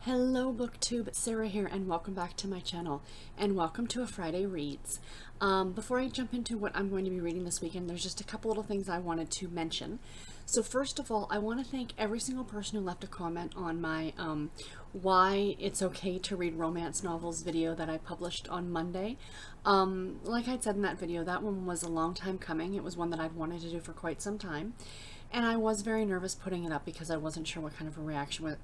Hello booktube, Sarah here, and welcome back to my channel, and welcome to a Friday Reads. Before I jump into what I'm going to be reading this weekend, there's just a couple little things I wanted to mention. So first of all, I want to thank every single person who left a comment on my why it's okay to read romance novels video that I published on Monday. Like I said in that video, that one was a long time coming. It was one that I'd wanted to do for quite some time. And I was very nervous putting it up because I wasn't sure what kind of a reaction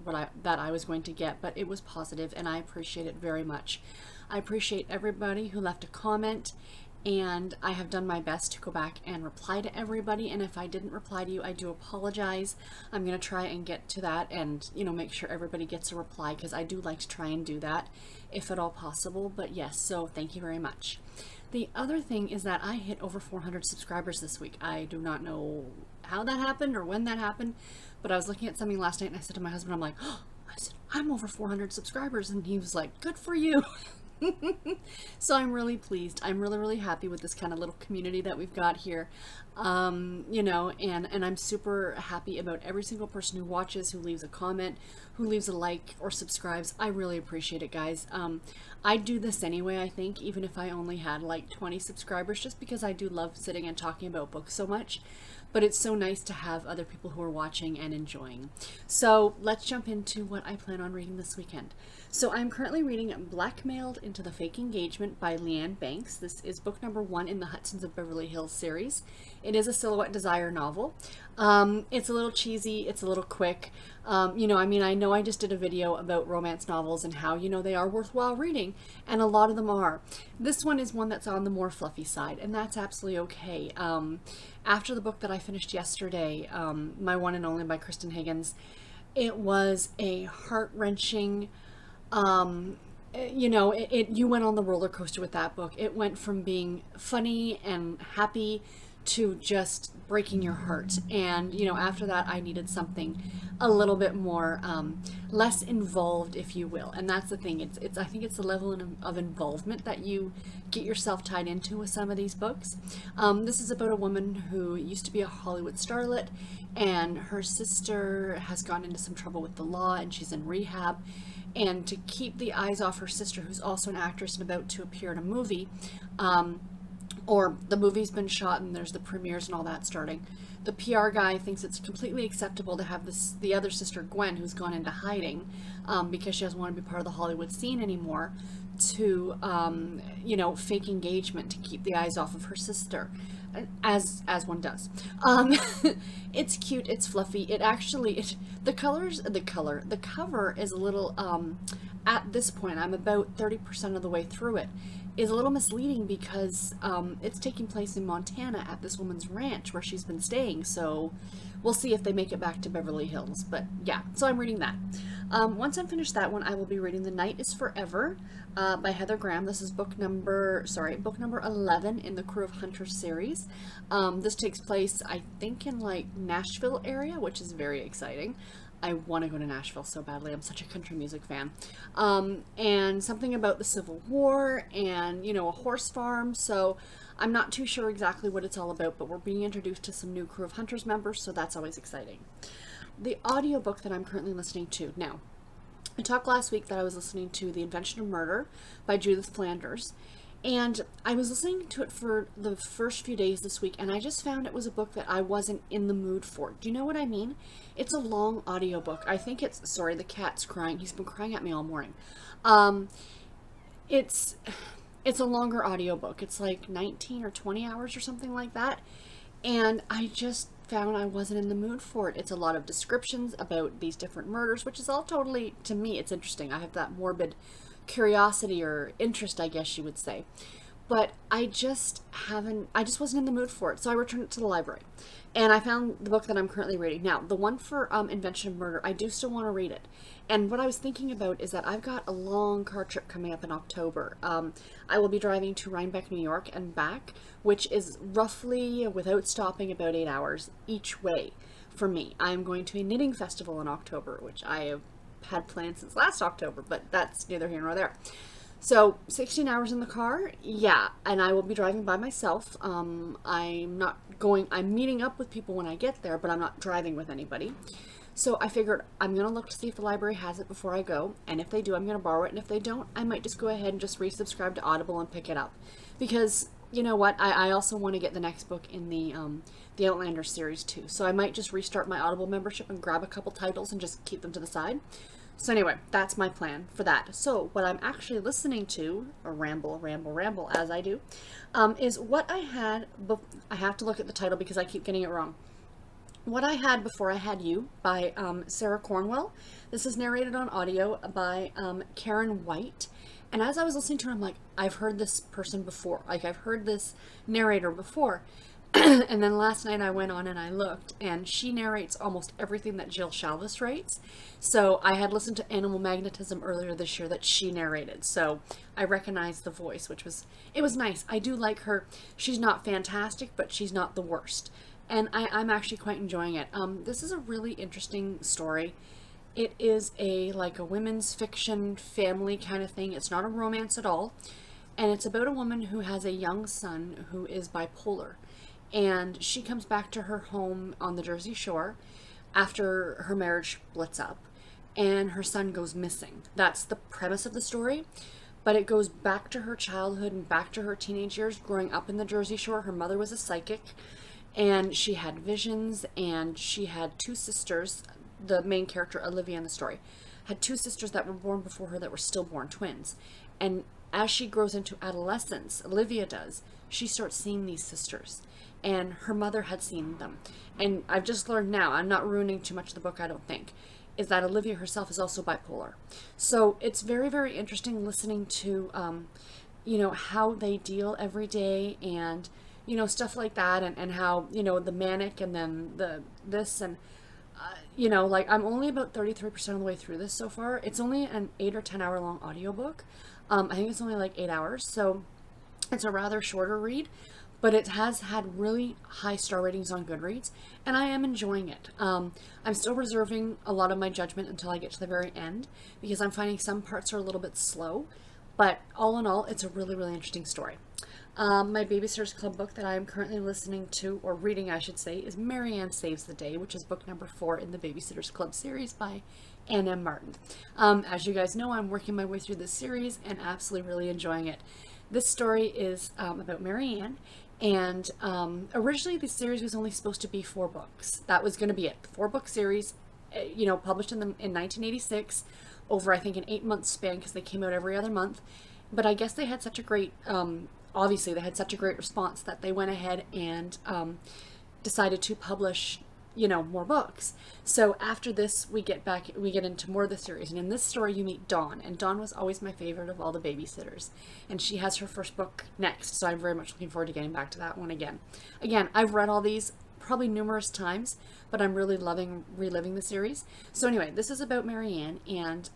that I was going to get, but it was positive and I appreciate it very much. I appreciate everybody who left a comment, and I have done my best to go back and reply to everybody, and if I didn't reply to you, I do apologize. I'm going to try and get to that and, make sure everybody gets a reply, because I do like to try and do that if at all possible. But yes, so thank you very much. The other thing is that I hit over 400 subscribers this week. I do not know how that happened or when that happened, but I was looking at something last night and I said to my husband, I'm like, oh, I'm over 400 subscribers, and he was like, good for you. So I'm really pleased. I'm really happy with this kind of little community that we've got here. And I'm super happy about every single person who watches, who leaves a comment, who leaves a like or subscribes. I really appreciate it, guys. I'd do this anyway, I think, even if I only had like 20 subscribers, just because I do love sitting and talking about books so much. But it's so nice to have other people who are watching and enjoying. So let's jump into what I plan on reading this weekend. So I'm currently reading Blackmailed Into the Fake Engagement by Leanne Banks. This is book number 1 in the Hudsons of Beverly Hills series. It is a Silhouette Desire novel. It's a little cheesy, it's a little quick. I know I just did a video about romance novels and how, they are worthwhile reading, and a lot of them are. This one is one that's on the more fluffy side, and that's absolutely okay. After the book that I finished yesterday, My One and Only by Kristen Higgins, it was a heart-wrenching, you went on the roller coaster with that book. It went from being funny and happy to just breaking your heart. And, after that, I needed something a little bit more, less involved, if you will. And that's the thing. I think it's the level of involvement that you get yourself tied into with some of these books. This is about a woman who used to be a Hollywood starlet, and her sister has gotten into some trouble with the law, and she's in rehab. And to keep the eyes off her sister, who's also an actress and about to appear in a movie, or the movie's been shot and there's the premieres and all that starting, the PR guy thinks it's completely acceptable to have the other sister, Gwen, who's gone into hiding because she doesn't want to be part of the Hollywood scene anymore, to fake engagement to keep the eyes off of her sister, as one does. It's cute, it's fluffy. The cover is a little, at this point, I'm about 30% of the way through it, is a little misleading because it's taking place in Montana at this woman's ranch where she's been staying. So we'll see if they make it back to Beverly Hills. But yeah, so I'm reading that. Once I'm finished that one, I will be reading The Night is Forever by Heather Graham. This is book number 11 in the Crew of Hunters series. This takes place, I think, in like Nashville area, which is very exciting. I want to go to Nashville so badly. I'm such a country music fan. And something about the Civil War and, a horse farm. So I'm not too sure exactly what it's all about, but we're being introduced to some new Crew of Hunters members, so that's always exciting. The audiobook that I'm currently listening to now, I talked last week that I was listening to The Invention of Murder by Judith Flanders, and I was listening to it for the first few days this week, and I just found it was a book that I wasn't in the mood for. Do you know what I mean? It's a long audiobook. I think the cat's crying. He's been crying at me all morning. It's a longer audiobook. It's like 19 or 20 hours or something like that, and I just found I wasn't in the mood for it. It's a lot of descriptions about these different murders, which is all totally, to me, it's interesting. I have that morbid curiosity or interest, I guess you would say. But I just wasn't in the mood for it. So I returned it to the library. And I found the book that I'm currently reading. Now, the one for Invention of Murder, I do still want to read it. And what I was thinking about is that I've got a long car trip coming up in October. I will be driving to Rhinebeck, New York and back, which is roughly, without stopping, about 8 hours each way for me. I'm going to a knitting festival in October, which I have had planned since last October, but that's neither here nor there. So 16 hours in the car, yeah, and I will be driving by myself. I'm meeting up with people when I get there, but I'm not driving with anybody. So I figured I'm going to look to see if the library has it before I go, and if they do, I'm going to borrow it, and if they don't, I might just go ahead and just resubscribe to Audible and pick it up. Because, you know what, I also want to get the next book in the Outlander series too. So I might just restart my Audible membership and grab a couple titles and just keep them to the side. So anyway, that's my plan for that. So what I'm actually listening to, or ramble as I do, is what I had, I have to look at the title because I keep getting it wrong. What I Had Before I Had You by Sarah Cornwell. This is narrated on audio by Karen White. And as I was listening to her, I'm like, I've heard this person before. Like, I've heard this narrator before. And then last night I went on and I looked, and she narrates almost everything that Jill Shalvis writes. So I had listened to Animal Magnetism earlier this year that she narrated. So I recognized the voice, it was nice. I do like her. She's not fantastic, but she's not the worst. And I'm actually quite enjoying it. This is a really interesting story. It is like a women's fiction family kind of thing. It's not a romance at all. And it's about a woman who has a young son who is bipolar. And she comes back to her home on the Jersey Shore after her marriage splits up. And her son goes missing. That's the premise of the story. But it goes back to her childhood and back to her teenage years growing up in the Jersey Shore. Her mother was a psychic. And she had visions, and she had two sisters. The main character, Olivia in the story, had two sisters that were born before her that were stillborn twins. And as she grows into adolescence, Olivia does, she starts seeing these sisters. And her mother had seen them. And I've just learned now, I'm not ruining too much of the book, I don't think, is that Olivia herself is also bipolar. So it's very, very interesting listening to, you know, how they deal every day and, you know, stuff like that, and how, you know, the manic and then this and, you know, like I'm only about 33% of the way through this so far. It's only an 8 or 10 hour long audiobook. I think it's only like 8 hours, so it's a rather shorter read, but it has had really high star ratings on Goodreads, and I am enjoying it. I'm still reserving a lot of my judgment until I get to the very end, because I'm finding some parts are a little bit slow, but all in all, it's a really, really interesting story. My Babysitter's Club book that I am currently listening to, or reading I should say, is Marianne Saves the Day, which is book number 4 in the Babysitter's Club series by Anne M. Martin. As you guys know, I'm working my way through this series and absolutely really enjoying it. This story is about Marianne, and originally the series was only supposed to be 4 books. That was going to be it. The 4-book series, you know, published in 1986 over, I think, an 8-month span, because they came out every other month. But I guess they had such a great obviously they had such a great response that they went ahead and decided to publish, you know, more books. So after this, we get into more of the series, and in this story you meet Dawn, and Dawn was always my favorite of all the babysitters, and she has her first book next, so I'm very much looking forward to getting back to that one again. I've read all these probably numerous times, but I'm really loving reliving the series. So anyway, this is about Marianne, and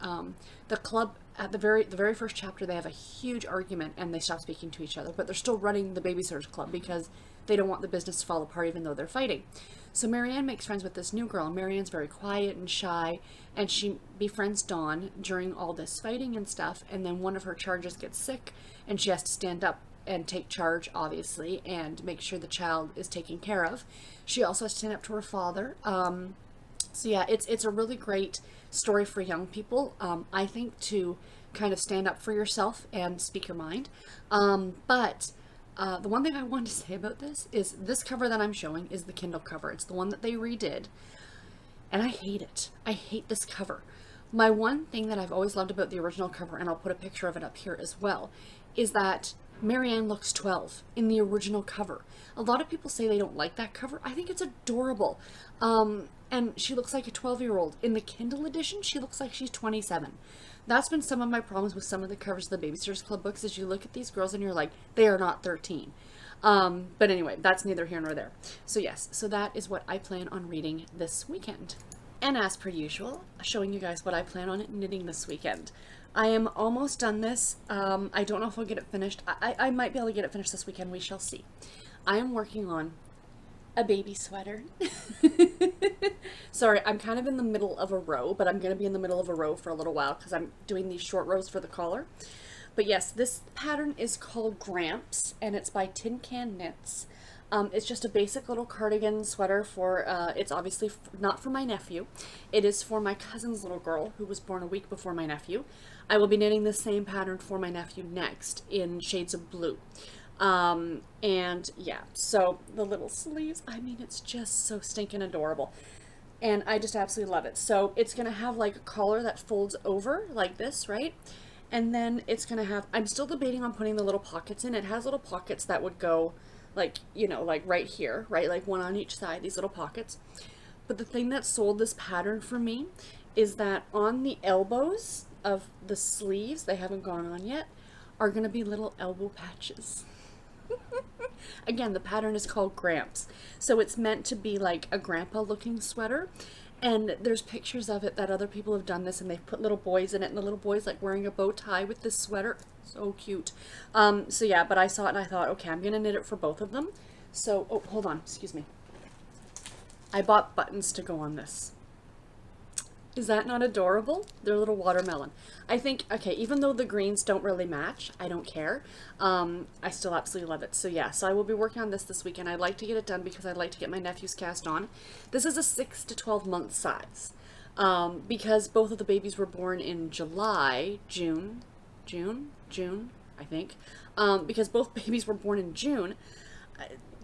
the club. At the very first chapter, they have a huge argument and they stop speaking to each other, but they're still running the Babysitters Club because they don't want the business to fall apart even though they're fighting. So Marianne makes friends with this new girl. Marianne's very quiet and shy, and she befriends Dawn during all this fighting and stuff, and then one of her charges gets sick and she has to stand up and take charge, obviously, and make sure the child is taken care of. She also has to stand up to her father. So yeah, it's a really great story for young people, I think, to kind of stand up for yourself and speak your mind. But the one thing I wanted to say about this is this cover that I'm showing is the Kindle cover. It's the one that they redid, and I hate it. I hate this cover. My one thing that I've always loved about the original cover, and I'll put a picture of it up here as well, is that Marianne looks 12 in the original cover. A lot of people say they don't like that cover. I think it's adorable. And she looks like a 12-year-old. In the Kindle edition, she looks like she's 27. That's been some of my problems with some of the covers of the Babysitters Club books, is you look at these girls and you're like, they are not 13. But anyway, that's neither here nor there. So yes, so that is what I plan on reading this weekend. And as per usual, showing you guys what I plan on knitting this weekend. I am almost done this. I don't know if I'll get it finished. I might be able to get it finished this weekend. We shall see. I am working on a baby sweater. Sorry, I'm kind of in the middle of a row, but I'm going to be in the middle of a row for a little while because I'm doing these short rows for the collar. But yes, this pattern is called Gramps, and it's by Tin Can Knits. It's just a basic little cardigan sweater for, it's obviously not for my nephew. It is for my cousin's little girl who was born a week before my nephew. I will be knitting the same pattern for my nephew next in shades of blue. And yeah, so the little sleeves, I mean, it's just so stinking adorable. And I just absolutely love it. So it's going to have like a collar that folds over like this, right? And then it's going to have, I'm still debating on putting the little pockets in. It has little pockets that would go like, you know, like right here, right? Like one on each side, these little pockets. But the thing that sold this pattern for me is that on the elbows of the sleeves, they haven't gone on yet, are going to be little elbow patches. Again, the pattern is called Gramps. So it's meant to be like a grandpa looking sweater. And there's pictures of it that other people have done this and they've put little boys in it, and the little boy's like wearing a bow tie with this sweater. So cute. So yeah, but I saw it and I thought, okay, I'm going to knit it for both of them. So, oh, hold on, excuse me. I bought buttons to go on this. Is that not adorable? They're a little watermelon. I think, okay, even though the greens don't really match, I don't care. I still absolutely love it. So yeah, so I will be working on this weekend. I'd like to get it done because I'd like to get my nephew's cast on. This is a 6 to 12 month size. Because both of the babies were born in June, I think. Because both babies were born in June,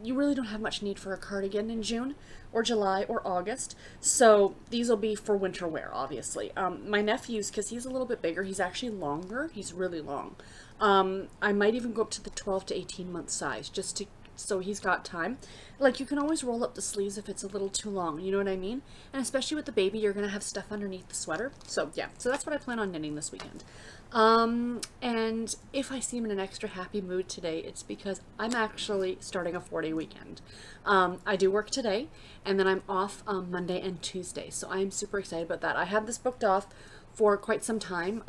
you really don't have much need for a cardigan in June or July or August. So these will be for winter wear, obviously. My nephew's, because he's a little bit bigger, he's actually longer. He's really long. I might even go up to the 12 to 18 month size just to, so he's got time. Like, you can always roll up the sleeves if it's a little too long, you know what I mean? And especially with the baby, you're going to have stuff underneath the sweater. So yeah, so that's what I plan on knitting this weekend. And if I seem in an extra happy mood today, it's because I'm actually starting a 4-day weekend. I do work today, and then I'm off Monday and Tuesday. So I'm super excited about that. I had this booked off for quite some time.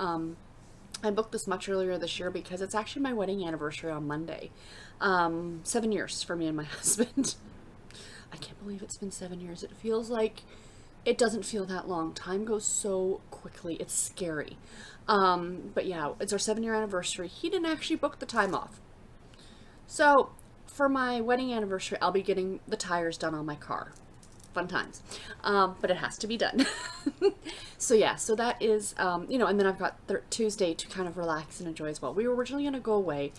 I booked this much earlier this year because it's actually my wedding anniversary on Monday. 7 years for me and my husband. I can't believe it's been 7 years. It feels like, it doesn't feel that long. Time goes so quickly. It's scary. But yeah, it's our 7-year anniversary. He didn't actually book the time off. So for my wedding anniversary, I'll be getting the tires done on my car. Fun times. But it has to be done. So yeah, so that is, you know, and then I've got Tuesday to kind of relax and enjoy as well. We were originally going to go away,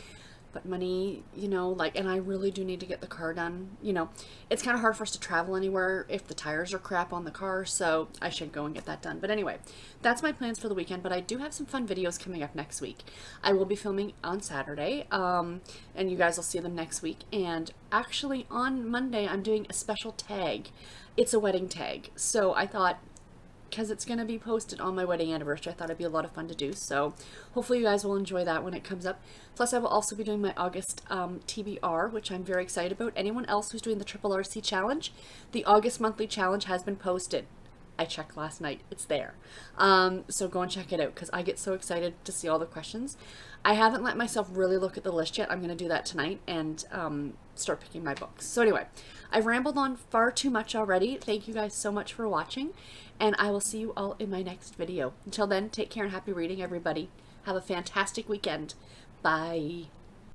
but money, you know, like, and I really do need to get the car done. You know, it's kind of hard for us to travel anywhere if the tires are crap on the car, so I should go and get that done. But anyway, that's my plans for the weekend, but I do have some fun videos coming up next week. I will be filming on Saturday, and you guys will see them next week. And actually on Monday, I'm doing a special tag. It's a wedding tag. So I thought, because it's going to be posted on my wedding anniversary, I thought it'd be a lot of fun to do. So hopefully you guys will enjoy that when it comes up. Plus, I will also be doing my August TBR, which I'm very excited about. Anyone else who's doing the Triple RC Challenge, the August monthly challenge has been posted. I checked last night. It's there. So go and check it out because I get so excited to see all the questions. I haven't let myself really look at the list yet. I'm going to do that tonight and start picking my books. So anyway, I've rambled on far too much already. Thank you guys so much for watching, and I will see you all in my next video. Until then, take care and happy reading, everybody. Have a fantastic weekend. Bye.